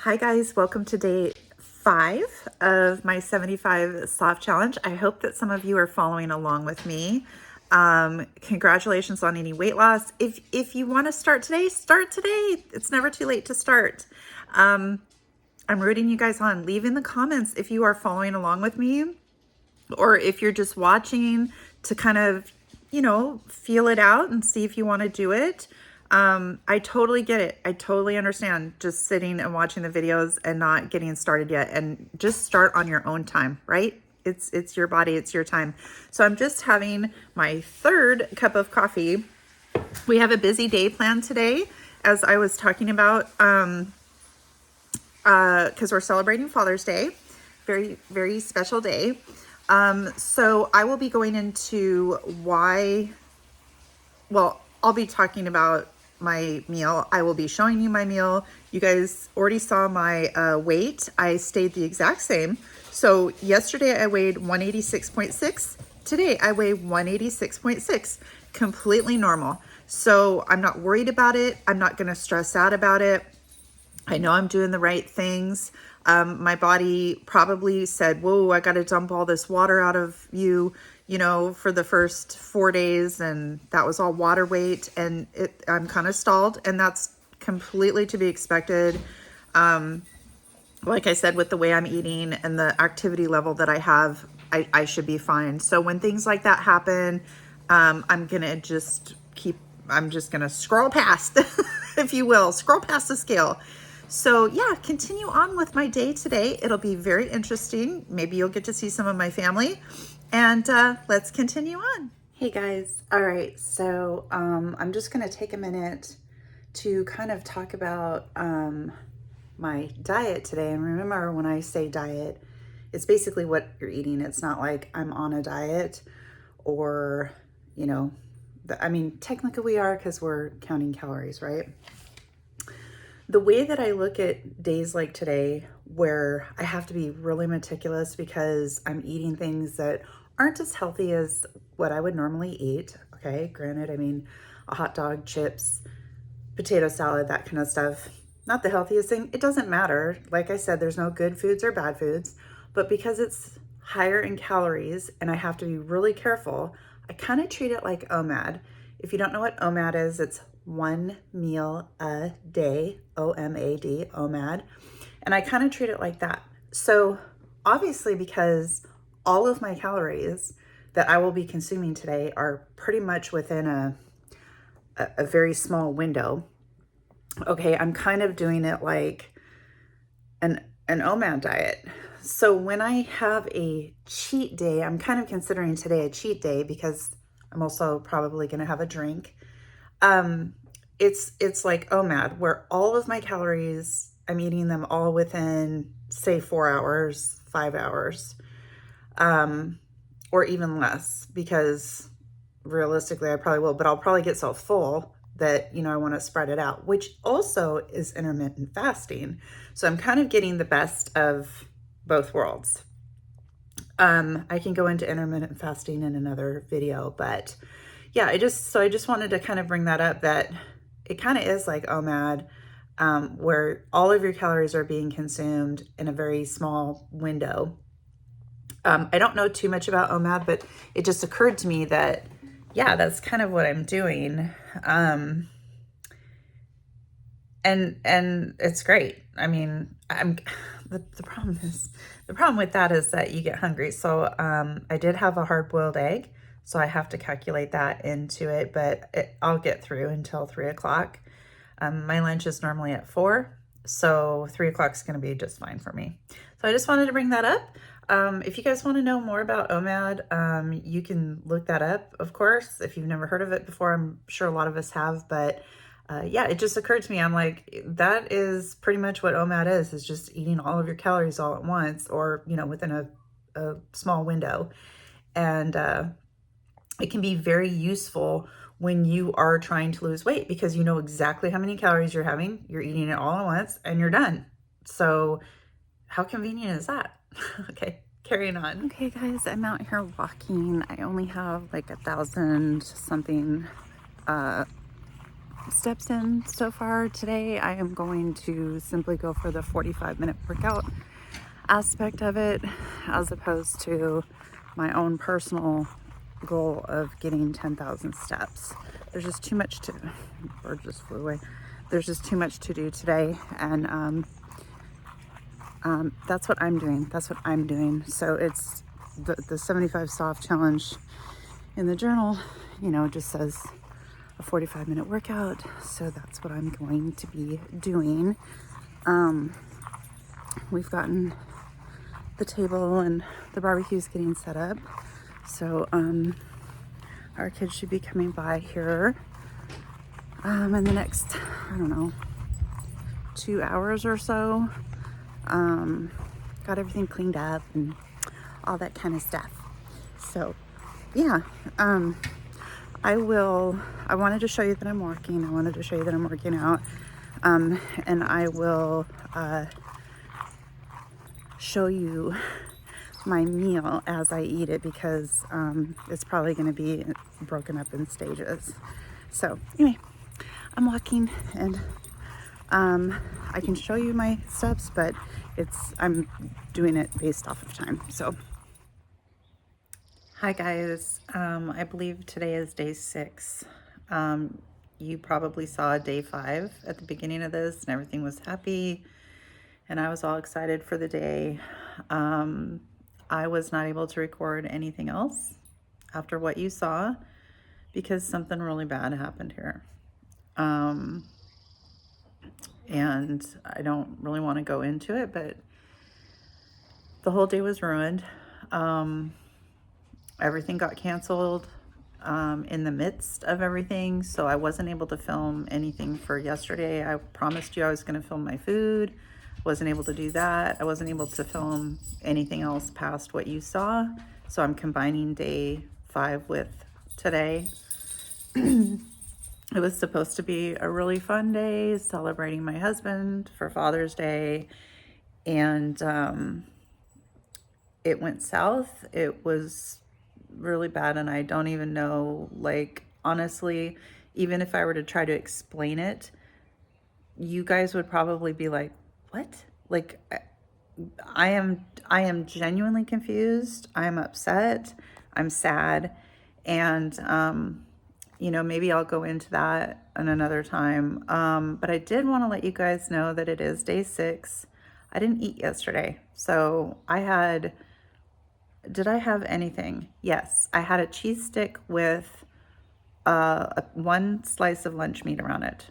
Hi guys, welcome to day 5 of my 75 soft challenge. I hope that some of you are following along with me. Congratulations on any weight loss. If you want to start today, start today. It's never too late to start. I'm rooting you guys on. Leave in the comments if you are following along with me, or if you're just watching to kind of, feel it out and see if you want to do it. I totally get it. I totally understand just sitting and watching the videos and not getting started yet, and just start on your own time, right? It's your body, it's your time. So I'm just having my third cup of coffee. We have a busy day planned today, as I was talking about, because we're celebrating Father's Day. Very, very special day. So I will be going into I'll be talking about my meal. I will be showing you my meal. You guys already saw my weight. I stayed the exact same. So yesterday I weighed 186.6. Today I weigh 186.6. Completely normal. So I'm not worried about it. I'm not going to stress out about it. I know I'm doing the right things. My body probably said, whoa, I got to dump all this water out of you, for the first 4 days. And that was all water weight. And I'm kind of stalled. And that's completely to be expected. Like I said, with the way I'm eating and the activity level that I have, I should be fine. So when things like that happen, I'm just going to scroll past, if you will, scroll past the scale. So yeah, continue on with my day today. It'll be very interesting. Maybe you'll get to see some of my family, and let's continue on. Hey guys. All right. So I'm just going to take a minute to kind of talk about my diet today. And remember, when I say diet, it's basically what you're eating. It's not like I'm on a diet or, technically we are, because we're counting calories, right? The way that I look at days like today, where I have to be really meticulous because I'm eating things that aren't as healthy as what I would normally eat. Okay, granted, a hot dog, chips, potato salad, that kind of stuff. Not the healthiest thing. It doesn't matter. Like I said, there's no good foods or bad foods, but because it's higher in calories and I have to be really careful, I kind of treat it like OMAD. If you don't know what OMAD is, it's one meal a day, OMAD, OMAD. And I kind of treat it like that. So obviously, because all of my calories that I will be consuming today are pretty much within a very small window. Okay, I'm kind of doing it like an OMAD diet. So when I have a cheat day, I'm kind of considering today a cheat day because I'm also probably going to have a drink. It's like OMAD, where all of my calories, I'm eating them all within, say, 4 hours, 5 hours, or even less, because realistically I probably will, but I'll probably get so full that, I want to spread it out, which also is intermittent fasting. So I'm kind of getting the best of both worlds. I can go into intermittent fasting in another video, but yeah, I just wanted to kind of bring that up, that it kind of is like OMAD, where all of your calories are being consumed in a very small window. I don't know too much about OMAD, but it just occurred to me that, yeah, that's kind of what I'm doing. And it's great. The problem with that is that you get hungry. So I did have a hard-boiled egg, so I have to calculate that into it, but I'll get through until 3 o'clock. My lunch is normally at 4, so 3 o'clock is going to be just fine for me. So I just wanted to bring that up. If you guys want to know more about OMAD, you can look that up, of course. If you've never heard of it before, I'm sure a lot of us have, but yeah, it just occurred to me. I'm like, that is pretty much what OMAD is just eating all of your calories all at once, or, within a small window. And it can be very useful when you are trying to lose weight, because you know exactly how many calories you're having, you're eating it all at once, and you're done. So how convenient is that? Okay, carrying on. Okay, guys, I'm out here walking. I only have like 1,000 something steps in so far today. I am going to simply go for the 45-minute workout aspect of it, as opposed to my own personal goal of getting 10,000 steps. There's just too much to, bird just flew away. There's just too much to do today, and that's what I'm doing. That's what I'm doing. So it's the 75 soft challenge in the journal, you know, just says a 45-minute workout. So that's what I'm going to be doing. We've gotten the table and the barbecue's getting set up. So our kids should be coming by here in the next, I don't know, 2 hours or so. Got everything cleaned up and all that kind of stuff. So yeah, I wanted to show you that I'm walking. I wanted to show you that I'm working out. And I will show you my meal as I eat it, because it's probably going to be broken up in stages. So anyway, I'm walking, and I can show you my steps, but I'm doing it based off of time. So hi guys, I believe today is day 6. You probably saw day 5 at the beginning of this, and everything was happy and I was all excited for the day. I was not able to record anything else after what you saw because something really bad happened here. And I don't really want to go into it, but the whole day was ruined. Everything got canceled in the midst of everything, so I wasn't able to film anything for yesterday. I promised you I was going to film my food. Wasn't able to do that. I wasn't able to film anything else past what you saw, so I'm combining day 5 with today. It was supposed to be a really fun day, celebrating my husband for Father's Day, and it went south. It was really bad, and I don't even know, like, honestly, even if I were to try to explain it, you guys would probably be like, what? Like, I am genuinely confused. I'm upset. I'm sad. And, you know, maybe I'll go into that in another time. But I did want to let you guys know that it is day 6. I didn't eat yesterday. So did I have anything? Yes, I had a cheese stick with one slice of lunch meat around it.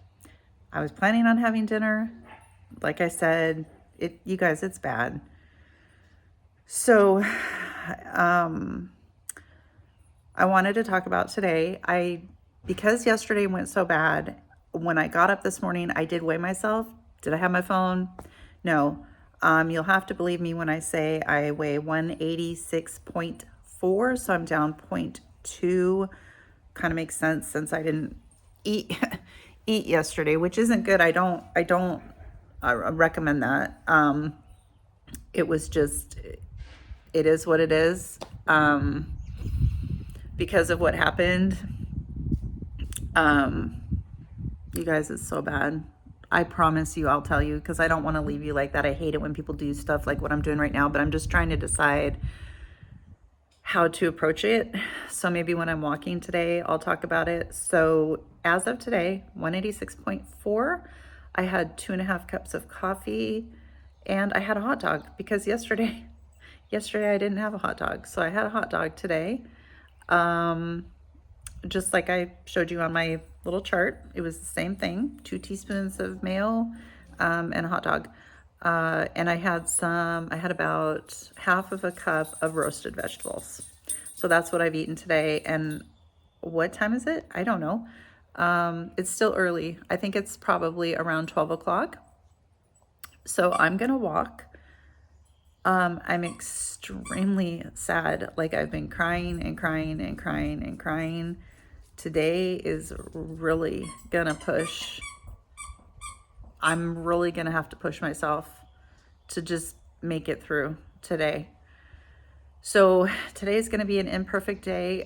I was planning on having dinner. Like I said, you guys, it's bad. So I wanted to talk about today. Because yesterday went so bad, when I got up this morning, I did weigh myself. Did I have my phone? No. You'll have to believe me when I say I weigh 186.4, so I'm down 0.2. Kind of makes sense since I didn't eat eat yesterday, which isn't good. I don't recommend that. It was just, it is what it is. Because of what happened, you guys, it's so bad. I promise you, I'll tell you, because I don't want to leave you like that. I hate it when people do stuff like what I'm doing right now, but I'm just trying to decide how to approach it. So maybe when I'm walking today, I'll talk about it. So as of today, 186.4, I had 2.5 cups of coffee, and I had a hot dog because yesterday I didn't have a hot dog. So I had a hot dog today. Just like I showed you on my little chart, it was the same thing, 2 teaspoons of mayo, and a hot dog. And I had about half of a cup of roasted vegetables. So that's what I've eaten today. And what time is it? I don't know. It's still early. I think it's probably around 12 o'clock. So I'm going to walk. I'm extremely sad. Like, I've been crying and crying and crying and crying. Today is really gonna push. I'm really gonna have to push myself to just make it through today. So today's gonna be an imperfect day.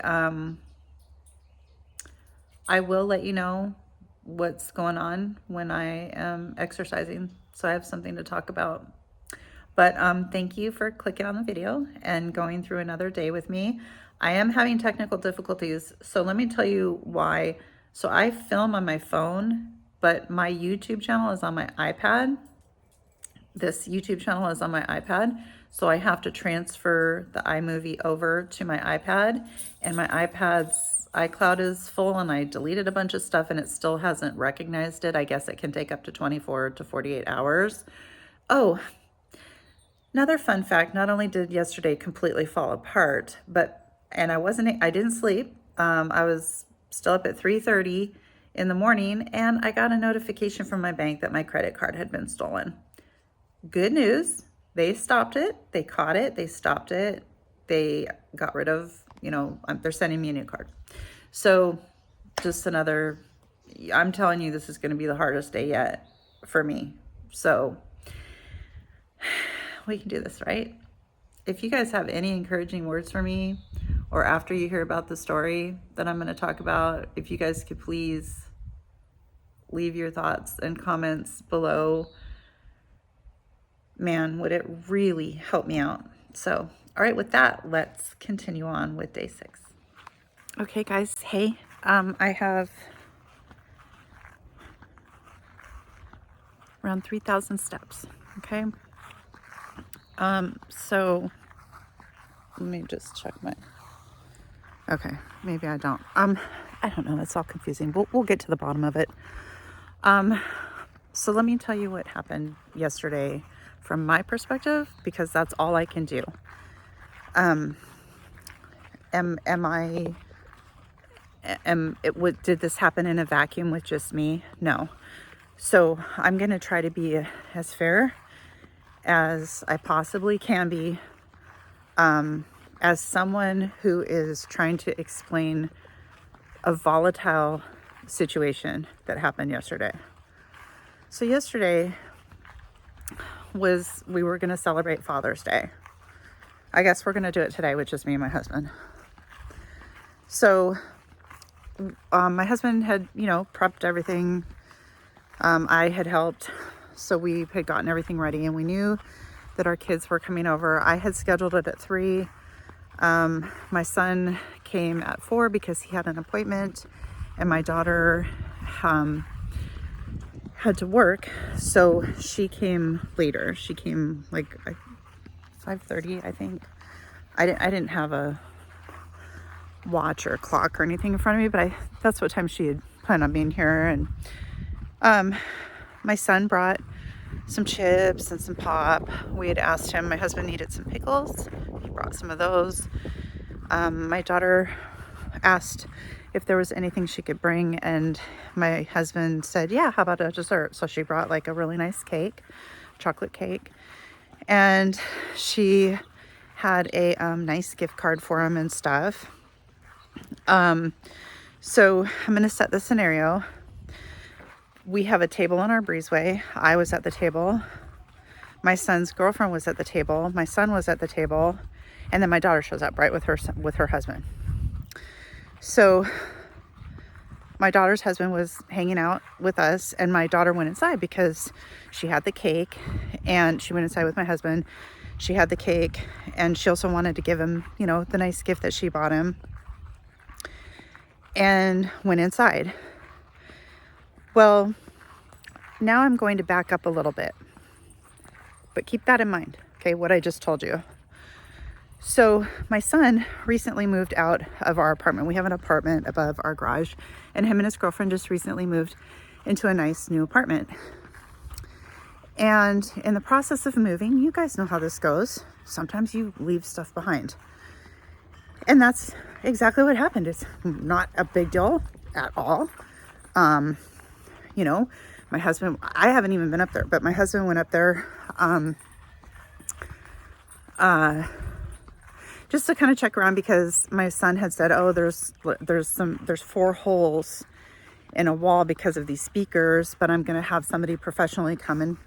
I will let you know what's going on when I am exercising, so I have something to talk about. But thank you for clicking on the video and going through another day with me. I am having technical difficulties, so let me tell you why. So I film on my phone, but my YouTube channel is on my iPad. This YouTube channel is on my iPad, so I have to transfer the iMovie over to my iPad, and my iPad's iCloud is full, and I deleted a bunch of stuff and it still hasn't recognized it. I guess it can take up to 24 to 48 hours. Oh, another fun fact, not only did yesterday completely fall apart, and I didn't sleep. I was still up at 3:30 in the morning, and I got a notification from my bank that my credit card had been stolen. Good news, they stopped it, they caught it, they stopped it, they got rid of, they're sending me a new card. So just I'm telling you, this is going to be the hardest day yet for me. So we can do this, right? If you guys have any encouraging words for me, or after you hear about the story that I'm going to talk about, if you guys could please leave your thoughts and comments below, man, would it really help me out. So, all right, with that, let's continue on with day 6. Okay, guys, hey, I have around 3,000 steps, okay? So let me just check okay, maybe I don't. I don't know, it's all confusing. We'll get to the bottom of it. So let me tell you what happened yesterday from my perspective, because that's all I can do. Did this happen in a vacuum with just me? No. So I'm going to try to be as fair as I possibly can be, as someone who is trying to explain a volatile situation that happened yesterday. So yesterday we were going to celebrate Father's Day. I guess we're going to do it today with just me and my husband. So my husband had, prepped everything. I had helped. So we had gotten everything ready, and we knew that our kids were coming over. I had scheduled it at 3. My son came at 4 because he had an appointment, and my daughter had to work, so she came later. She came like 5:30, I think. I didn't have a watch or clock or anything in front of me, but that's what time she had planned on being here. And my son brought some chips and some pop. We had asked him, my husband needed some pickles. He brought some of those. My daughter asked if there was anything she could bring, and my husband said, yeah, how about a dessert? So she brought like a really nice cake, chocolate cake, and she had a nice gift card for him and stuff. So I'm going to set the scenario. We have a table on our breezeway. I was at the table. My son's girlfriend was at the table. My son was at the table. And then my daughter shows up, right, with her husband. So my daughter's husband was hanging out with us, and my daughter went inside because she had the cake, and she went inside with my husband. She had the cake, and she also wanted to give him, the nice gift that she bought him, and went inside. Well, now I'm going to back up a little bit, but keep that in mind, okay, what I just told you. So my son recently moved out of our apartment. We have an apartment above our garage, and him and his girlfriend just recently moved into a nice new apartment. And in the process of moving, you guys know how this goes. Sometimes you leave stuff behind. And that's exactly what happened. It's not a big deal at all. My husband, I haven't even been up there, but my husband went up there just to kind of check around, because my son had said, oh, there's 4 holes in a wall because of these speakers, but I'm going to have somebody professionally come and,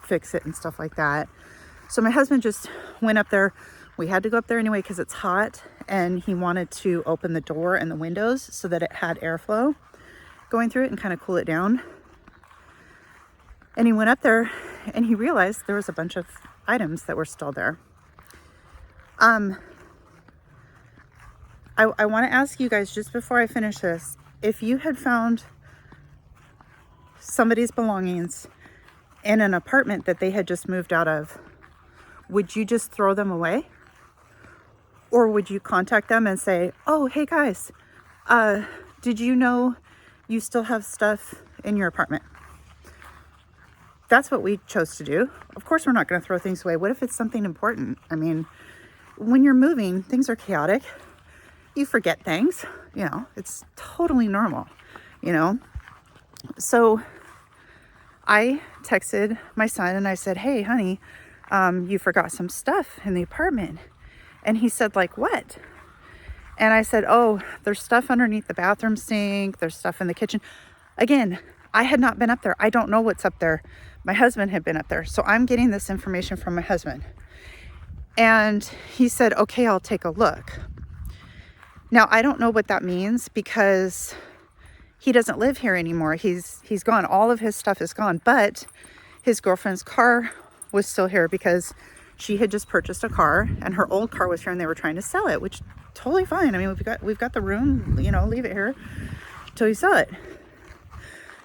fix it and stuff like that. So my husband just went up there. We had to go up there anyway because it's hot, and he wanted to open the door and the windows so that it had airflow going through it and kind of cool it down. And he went up there and he realized there was a bunch of items that were still there. I want to ask you guys, just before I finish this, if you had found somebody's belongings in an apartment that they had just moved out of, would you just throw them away? Or would you contact them and say, oh, hey guys, did you know you still have stuff in your apartment? That's what we chose to do. Of course, we're not going to throw things away. What if it's something important? I mean, when you're moving, things are chaotic. You forget things, you know, it's totally normal, you know. So I texted my son and I said, hey, honey, you forgot some stuff in the apartment. And he said, like, what? And I said, oh, there's stuff underneath the bathroom sink. There's stuff in the kitchen. Again, I had not been up there. I don't know what's up there. My husband had been up there. So I'm getting this information from my husband. And he said, okay, I'll take a look. Now, I don't know what that means because he doesn't live here anymore. He's gone. All of his stuff is gone. But his girlfriend's car was still here because she had just purchased a car and her old car was here and they were trying to sell it, which totally fine. I mean, we've got the room, you know, leave it here till you sell it.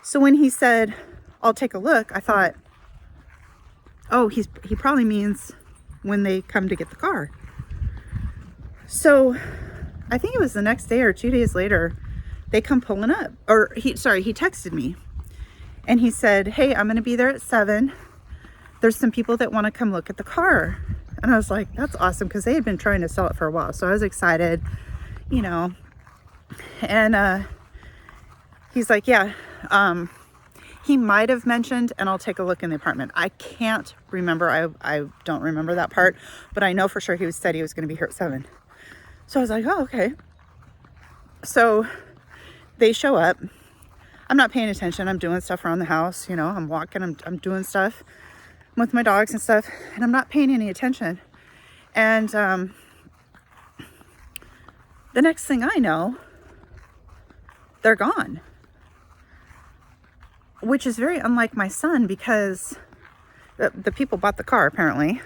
So when he said, I'll take a look, I thought, oh, he probably means when they come to get the car. So I think it was the next day or 2 days later, they come pulling up. Or he texted me and he said, hey, I'm going to be there at 7. There's some people that want to come look at the car. And I was like, that's awesome, because they had been trying to sell it for a while. So I was excited, you know. And he's like, yeah, he might have mentioned, and I'll take a look in the apartment. I can't remember. I don't remember that part, but I know for sure he said he was going to be here at 7. So I was like, oh, okay. So they show up. I'm not paying attention. I'm doing stuff around the house. You know, I'm walking, I'm doing stuff with my dogs and stuff, and I'm not paying any attention. And the next thing I know, they're gone. Which is very unlike my son, because the people bought the car apparently.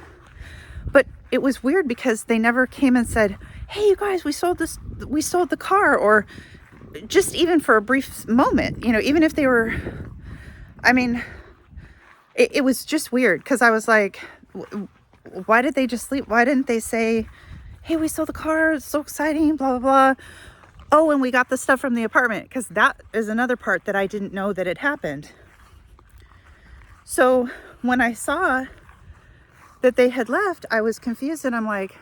But it was weird because they never came and said, hey, you guys, we sold the car, or just even for a brief moment, you know, even if they were, I mean, it was just weird, because I was like, why did they just leave? Why didn't they say, hey, we sold the car, it's so exciting, blah, blah, blah. Oh, and we got the stuff from the apartment, because that is another part that I didn't know that had happened. So when I saw that they had left, I was confused, and I'm like,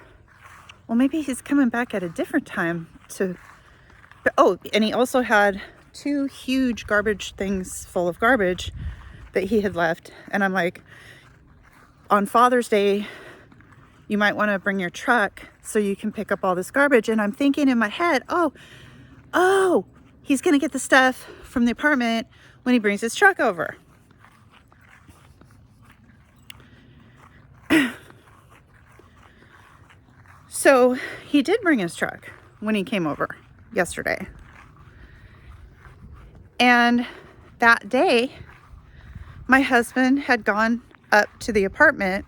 well, maybe he's coming back at a different time to, oh, and he also had 2 huge garbage things full of garbage that he had left. And I'm like, on Father's Day, you might want to bring your truck so you can pick up all this garbage. And I'm thinking in my head, oh, he's going to get the stuff from the apartment when he brings his truck over. So he did bring his truck when he came over yesterday. And that day, my husband had gone up to the apartment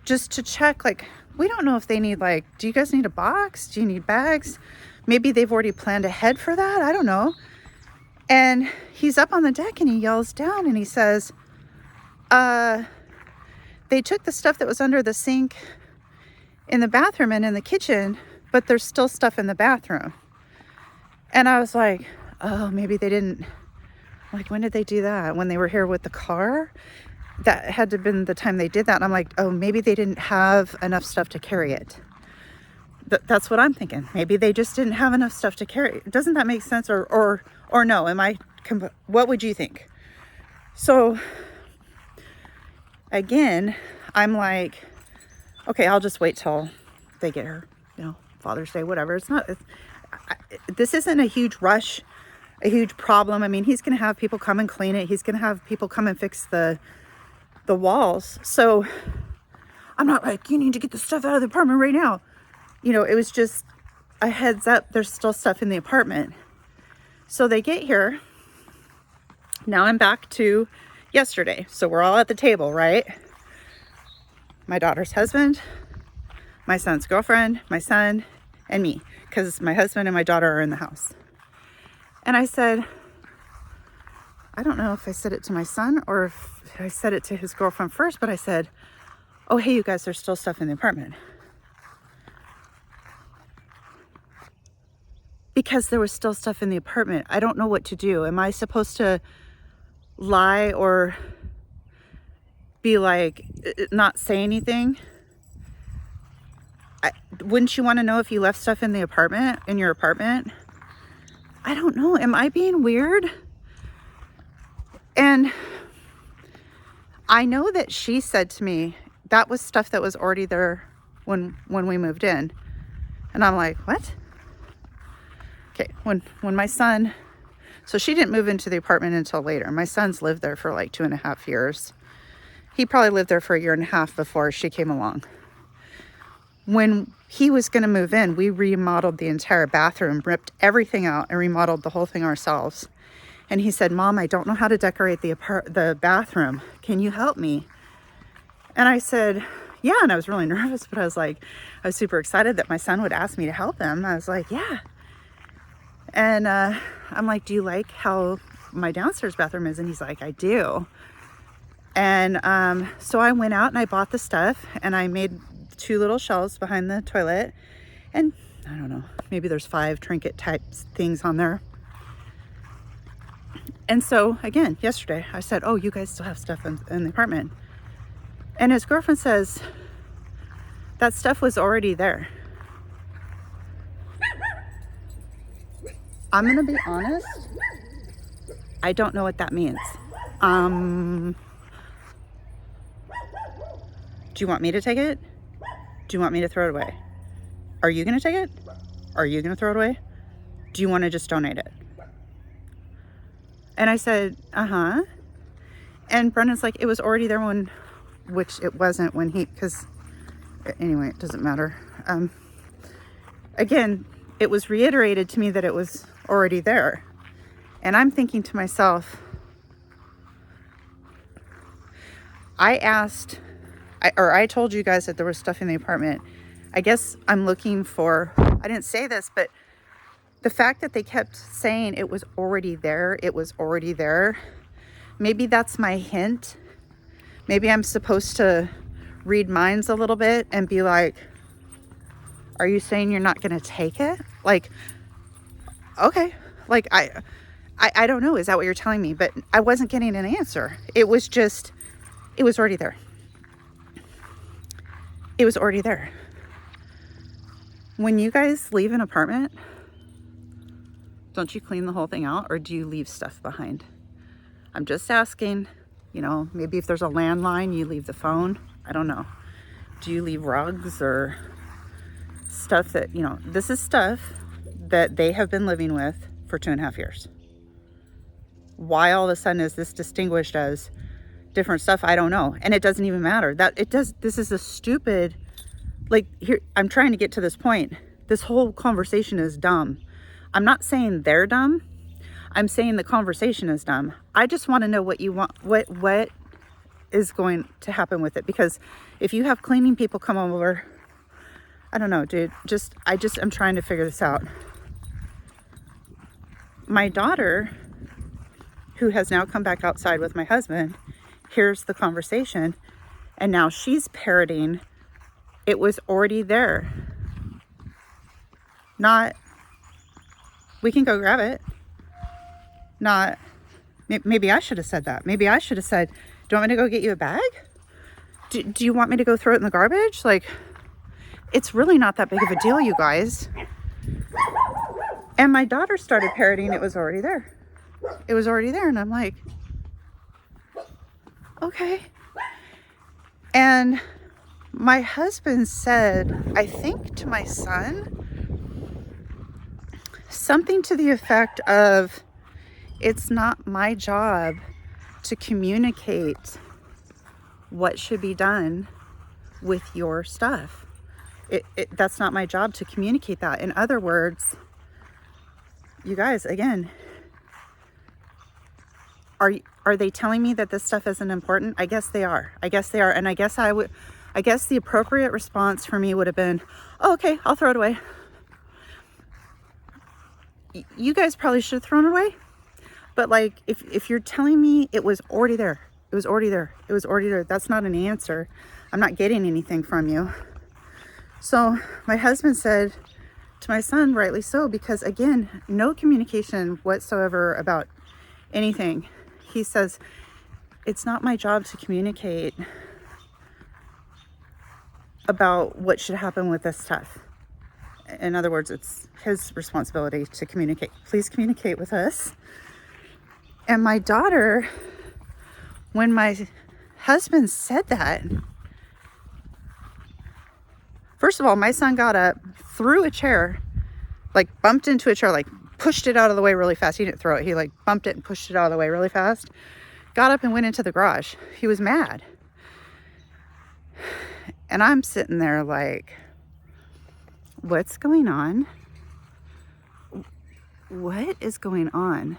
just to check, like, we don't know if they need, like, do you guys need a box? Do you need bags? Maybe they've already planned ahead for that. I don't know. And he's up on the deck and he yells down and he says, they took the stuff that was under the sink in the bathroom and in the kitchen, but there's still stuff in the bathroom. And I was like, oh, maybe they didn't, like, when did they do that? When they were here with the car? That had to have been the time they did that. And I'm like, oh, maybe they didn't have enough stuff to carry it. That's what I'm thinking. Maybe they just didn't have enough stuff to carry. Doesn't that make sense? Or no? What would you think? So again, I'm like, okay, I'll just wait till they get her, you know, Father's Day, whatever. This isn't a huge rush, a huge problem. I mean, he's going to have people come and clean it. He's going to have people come and fix the walls. So I'm not like, you need to get the stuff out of the apartment right now. You know, it was just a heads up. There's still stuff in the apartment. So they get here Now I'm back to yesterday. So we're all at the table, right? My daughter's husband, my son's girlfriend, my son, and me, because my husband and my daughter are in the house. And I said, I don't know if I said it to my son or if I said it to his girlfriend first, but I said, oh, hey, you guys, there's still stuff in the apartment. Because there was still stuff in the apartment. I don't know what to do. Am I supposed to lie or be like, not say anything? Wouldn't you want to know if you left stuff in the apartment, in your apartment? I don't know. Am I being weird? And I know that she said to me, that was stuff that was already there when we moved in. And I'm like, what? Okay, when my son, so she didn't move into the apartment until later. My son's lived there for like 2.5 years. He probably lived there for 1.5 years before she came along. When he was going to move in, we remodeled the entire bathroom, ripped everything out and remodeled the whole thing ourselves. And he said, Mom, I don't know how to decorate the bathroom. Can you help me? And I said, yeah. And I was really nervous, but I was super excited that my son would ask me to help him. I was like, yeah. And I'm like, do you like how my downstairs bathroom is? And he's like, I do. And so I went out and I bought the stuff and I made 2 little shelves behind the toilet. And I don't know, maybe there's 5 trinket type things on there. And so again, yesterday I said, oh, you guys still have stuff in the apartment. And his girlfriend says, that stuff was already there. I'm going to be honest. I don't know what that means. Do you want me to take it? Do you want me to throw it away? Are you going to take it? Are you going to throw it away? Do you want to just donate it? And I said, uh-huh. And Brendan's like, it was already there which it wasn't when because anyway, it doesn't matter. Again, it was reiterated to me that it was already there. And I'm thinking to myself, I told you guys that there was stuff in the apartment. I guess I'm looking for, I didn't say this, but the fact that they kept saying it was already there, maybe that's my hint. Maybe I'm supposed to read minds a little bit and be like, are you saying you're not going to take it? Like, okay. Like, I don't know. Is that what you're telling me? But I wasn't getting an answer. It was already there. It was already there. When you guys leave an apartment, don't you clean the whole thing out or do you leave stuff behind? I'm just asking, maybe if there's a landline, you leave the phone. I don't know. Do you leave rugs or stuff that, this is stuff that they have been living with for 2.5 years. Why all of a sudden is this distinguished as different stuff? I don't know. And it doesn't even matter. This is a stupid, here, I'm trying to get to this point. This whole conversation is dumb. I'm not saying they're dumb. I'm saying the conversation is dumb. I just want to know what you want, what is going to happen with it. Because if you have cleaning people come over, I don't know, dude, I'm trying to figure this out. My daughter, who has now come back outside with my husband, hears the conversation and now she's parroting, it was already there. Not, we can go grab it. Not, maybe I should have said that. Maybe I should have said, do you want me to go get you a bag? Do you want me to go throw it in the garbage? Like, it's really not that big of a deal, you guys. And my daughter started parroting, it was already there. It was already there. And I'm like, okay. And my husband said, I think to my son, something to the effect of, it's not my job to communicate what should be done with your stuff. That's not my job to communicate that. In other words, you guys, again, are they telling me that this stuff isn't important? I guess they are. I guess they are. And I guess the appropriate response for me would have been, oh, okay, I'll throw it away. You guys probably should have thrown it away. But like, if you're telling me it was already there, it was already there, it was already there, that's not an answer. I'm not getting anything from you. So my husband said to my son, rightly so, because again, no communication whatsoever about anything. He says, it's not my job to communicate about what should happen with this stuff. In other words, it's his responsibility to communicate. Please communicate with us. And my daughter, when my husband said that, first of all, my son got up, threw a chair, like bumped into a chair, like pushed it out of the way really fast. He didn't throw it. He like bumped it and pushed it out of the way really fast. Got up and went into the garage. He was mad. And I'm sitting there like, what's going on? What is going on?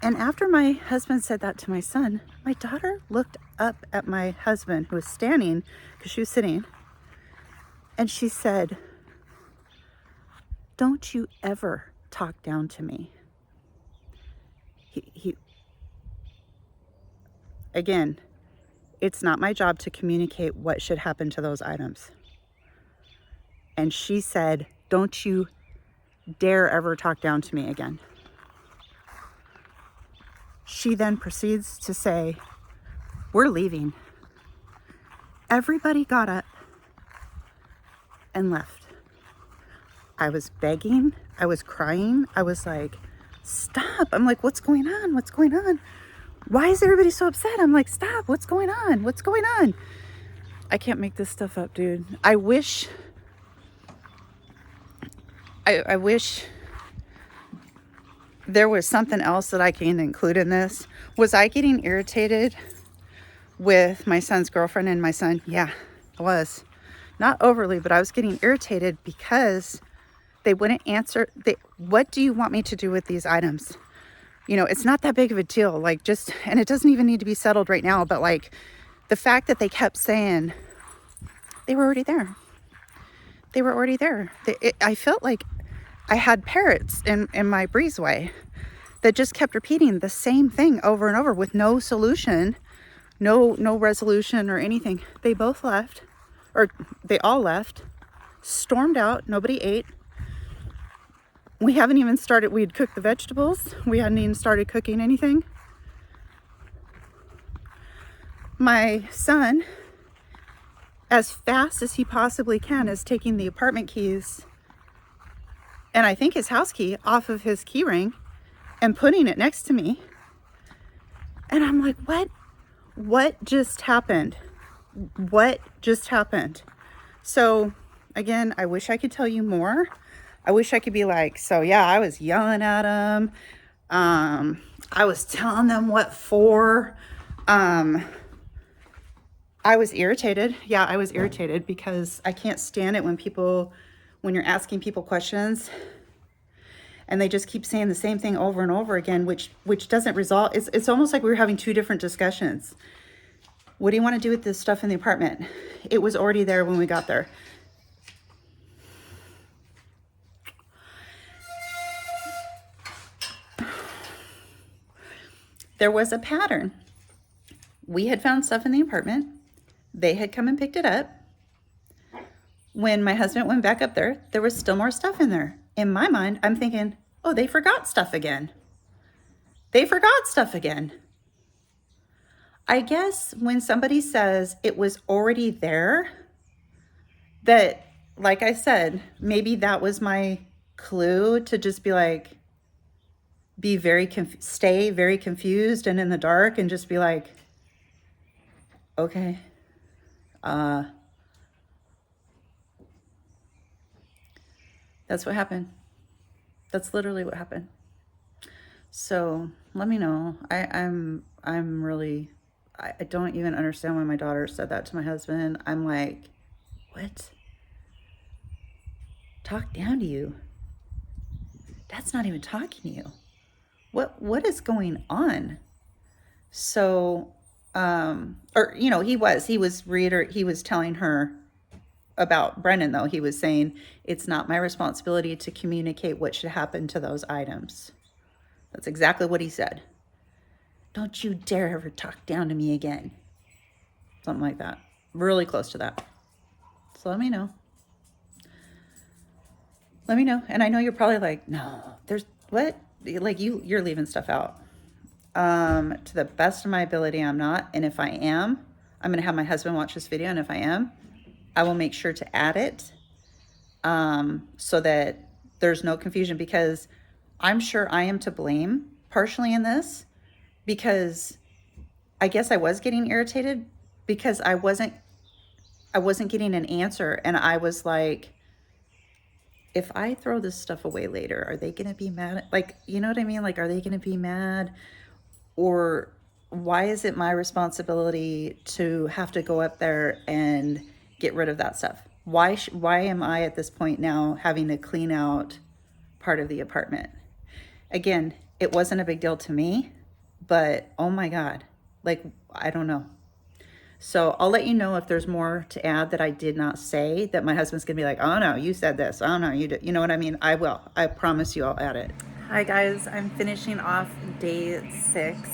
And after my husband said that to my son, my daughter looked up at my husband, who was standing, because she was sitting, and she said, don't you ever talk down to me. Again, it's not my job to communicate what should happen to those items. And she said, don't you dare ever talk down to me again. She then proceeds to say, we're leaving. Everybody got up and left. I was begging. I was crying. I was like, stop. I'm like, what's going on? What's going on? Why is everybody so upset? I'm like, stop. What's going on? What's going on? I can't make this stuff up, dude. I wish there was something else that I can include in this. Was I getting irritated with my son's girlfriend and my son? Yeah, I was. Not overly, but I was getting irritated because they wouldn't answer. What do you want me to do with these items? You know, it's not that big of a deal. Like, and it doesn't even need to be settled right now, but like the fact that they kept saying they were already there. They were already there. I felt like I had parrots in my breezeway that just kept repeating the same thing over and over with no solution, no resolution or anything. They both left, or they all left, stormed out. Nobody ate. We haven't even started. We'd cooked the vegetables. We hadn't even started cooking anything. My son, as fast as he possibly can, is taking the apartment keys and I think his house key off of his key ring and putting it next to me. And I'm like, what just happened? What just happened? So again, I wish I could tell you more. I wish I could be like, so yeah, I was yelling at them. I was telling them what for. I was irritated. Yeah, I was irritated because I can't stand it when you're asking people questions and they just keep saying the same thing over and over again, which doesn't resolve. It's almost like we were having two different discussions. What do you want to do with this stuff in the apartment? It was already there when we got there. There was a pattern. We had found stuff in the apartment. They had come and picked it up. When my husband went back up there, there was still more stuff in there. In my mind, I'm thinking, oh, they forgot stuff again. They forgot stuff again. I guess when somebody says it was already there, that, like I said, maybe that was my clue to just be like, stay very confused and in the dark and just be like, okay, that's what happened. That's literally what happened. So let me know. I'm really, I don't even understand why my daughter said that to my husband. I'm like, what? Talk down to you? That's not even talking to you. what is going on? So, or, you know, he was telling her about Brennan, though. He was saying, it's not my responsibility to communicate what should happen to those items. That's exactly what he said. Don't you dare ever talk down to me again. Something like that. Really close to that. So let me know. Let me know. And I know you're probably like, no, there's what? Like you're leaving stuff out. To the best of my ability, I'm not. And if I am, I'm going to have my husband watch this video. And if I am, I will make sure to add it so that there's no confusion, because I'm sure I am to blame partially in this, because I guess I was getting irritated because I wasn't getting an answer. And I was like, if I throw this stuff away later, are they going to be mad? Like, you know what I mean? Like, are they going to be mad? Or why is it my responsibility to have to go up there and get rid of that stuff? Why am I at this point now having to clean out part of the apartment? Again, it wasn't a big deal to me, but oh my God, like, I don't know. So I'll let you know if there's more to add that I did not say, that my husband's gonna be like, oh no, you said this. Oh no, you did. You know what I mean? I will. I promise you I'll add it. Hi guys, I'm finishing off day 6.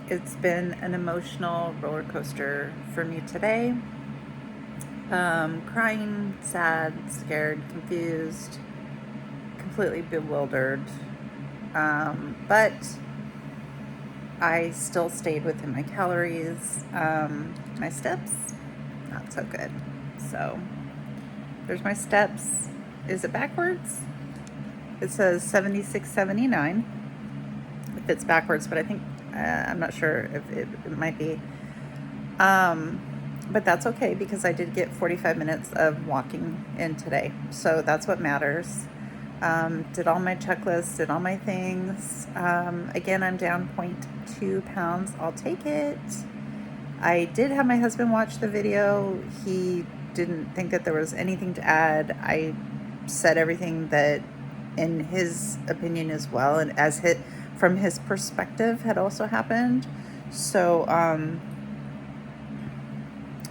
It's been an emotional roller coaster for me today. Crying, sad, scared, confused, completely bewildered. But I still stayed within my calories. My steps, not so good. So there's my steps. Is it backwards? It says 76.79 if it's backwards, but I think, I'm not sure if it might be. But that's okay, because I did get 45 minutes of walking in today. So that's what matters. Did all my checklists, did all my things. Again, I'm down 0.2 pounds. I'll take it. I did have my husband watch the video. He didn't think that there was anything to add. I said everything that in his opinion as well, and as from his perspective had also happened. So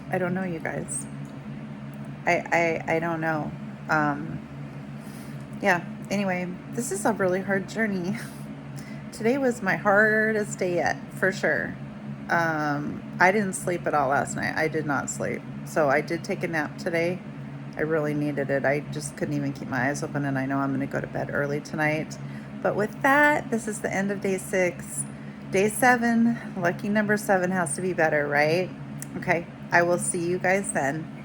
I don't know, you guys. I don't know. Yeah, anyway, this is a really hard journey. Today was my hardest day yet, for sure. I didn't sleep at all last night. I did not sleep. So I did take a nap today. I really needed it. I just couldn't even keep my eyes open, and I know I'm going to go to bed early tonight. But with that, this is the end of day 6. Day 7, lucky number 7 has to be better, right? Okay, I will see you guys then.